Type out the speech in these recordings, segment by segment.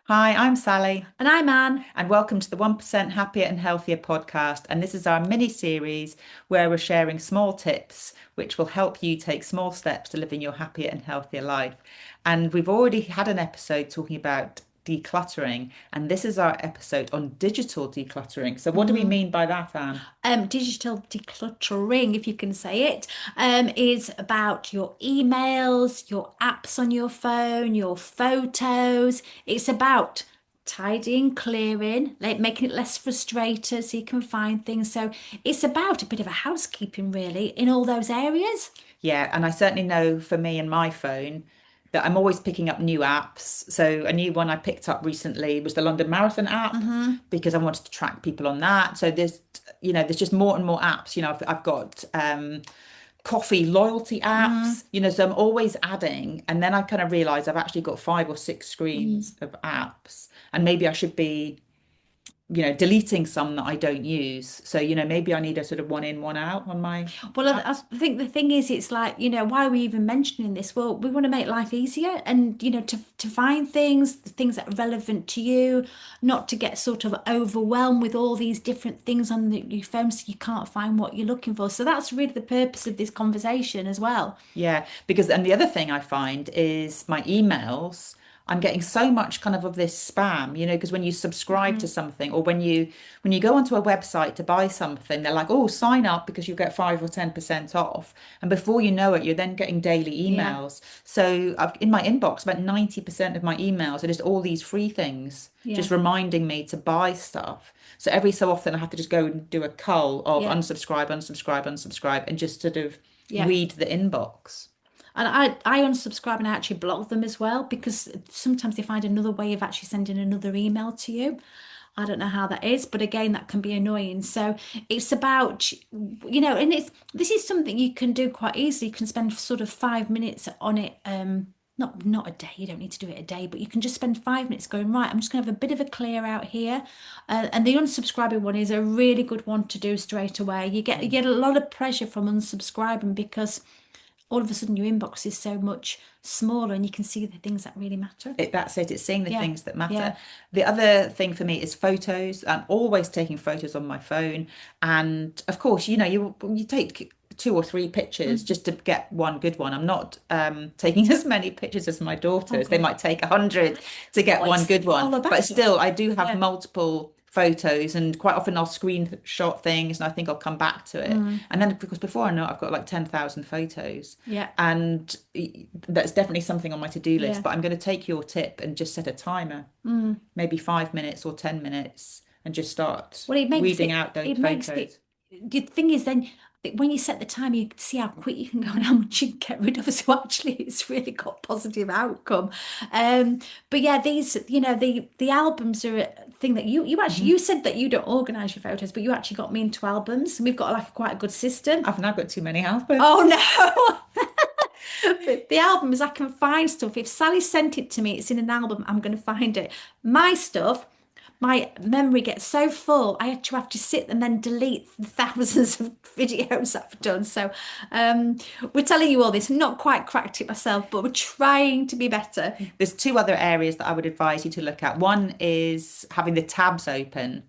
Hi, I'm Sally, And I'm Anne. and welcome to the 1% Happier and Healthier podcast. And this is our mini series where we're sharing small tips which will help you take small steps to living your happier and healthier life. And we've already had an episode talking about decluttering, and this is our episode on digital decluttering. So, what do we Mm. mean by that, Anne? Digital decluttering, if you can say it, is about your emails, your apps on your phone, your photos. It's about tidying, clearing, like making it less frustrated so you can find things. So it's about a bit of a housekeeping, really, in all those areas. Yeah, and I certainly know for me and my phone that I'm always picking up new apps. So a new one I picked up recently was the London Marathon app Hmm. because I wanted to track people on that. So there's just more and more apps. I've got coffee loyalty Mm. apps, so I'm always adding. And then I kind of realize I've actually got 5 or 6 screens Mm. of apps, and maybe I should be deleting some that I don't use. So, maybe I need a sort of one in, one out on my Well, apps. I think the thing is, it's like, why are we even mentioning this? Well, we want to make life easier and, to find things that are relevant to you, not to get sort of overwhelmed with all these different things on your phone so you can't find what you're looking for. So that's really the purpose of this conversation as well. Yeah, because and the other thing I find is my emails. I'm getting so much kind of this spam, because when you subscribe to Mm. something or when you go onto a website to buy something, they're like, "Oh, sign up because you get 5 or 10% off." And before you know it, you're then getting daily Yeah, emails. So in my inbox, about 90% of my emails are just all these free things, yeah, just reminding me to buy stuff. So every so often I have to just go and do a cull of yeah, unsubscribe, unsubscribe, unsubscribe, and just sort of yeah. weed the inbox. And I unsubscribe and I actually block them as well because sometimes they find another way of actually sending another email to you. I don't know how that is, but again, that can be annoying. So it's about, and it's this is something you can do quite easily. You can spend sort of 5 minutes on it. Not a day. You don't need to do it a day, but you can just spend 5 minutes going, right, I'm just going to have a bit of a clear out here. And the unsubscribing one is a really good one to do straight away. You get a lot of pressure from unsubscribing because all of a sudden your inbox is so much smaller and you can see the things that really matter. That's it. It's seeing the Yeah, things that matter. yeah. The other thing for me is photos. I'm always taking photos on my phone, and of course, you take 2 or 3 pictures Mm. just to get one good one. I'm not taking as many pictures as my Oh daughters. They God. might take 100 to get Oh, one it's good one, all but about it. still, I do have Yeah. multiple photos, and quite often I'll screenshot things, and I think I'll come back to it. Mm. And then because before I know it, I've got like 10,000 photos. Yeah. And that's definitely something on my to-do list, Yeah. but I'm going to take your tip and just set a timer, Mm. maybe 5 minutes or 10 minutes, and just start Well, it makes weeding it, out those it makes photos. it, the thing is then when you set the time, you can see how quick you can go and how much you can get rid of. So actually, it's really got positive outcome. Um, but yeah, the albums are a thing that you actually you Mhm. said that you don't organize your photos, but you actually got me into albums. And we've got like quite a good system. I've now got too many albums. Oh no. But the albums, I can find stuff. If Sally sent it to me, it's in an album, I'm going to find it. My stuff, my memory gets so full, I have to sit and then delete the thousands of videos I've done. So we're telling you all this. Not quite cracked it myself, but we're trying to be better. There's 2 other areas that I would advise you to look at. One is having the tabs open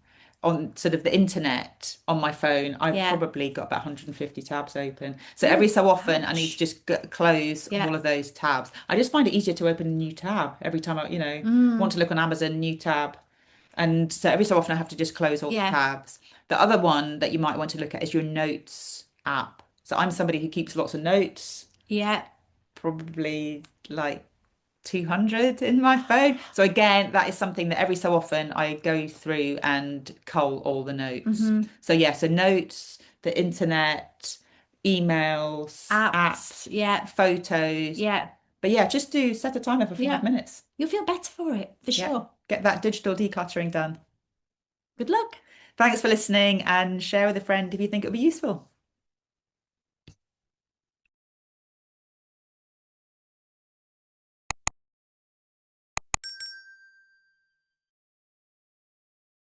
on sort of the internet on my phone. I've Yeah. probably got about 150 tabs open. So every Oh, so often I need to ouch. just close Yeah. all of those tabs. I just find it easier to open a new tab every time I want Mm, to look on Amazon, new tab. And so every so often I have to just close all the yeah. tabs. The other one that you might want to look at is your notes app. So I'm somebody who keeps lots of notes, Yeah. probably like 200 in my phone. So again, that is something that every so often I go through and cull all the notes. Hmm. So yeah, so notes, the internet, emails, Apps. apps, Yeah. photos. Yeah. But yeah, just do set a timer for five Yeah. minutes. You'll feel better for it, for Yeah, sure. get that digital decluttering done. Good luck. Thanks for listening and share with a friend if you think it would be useful.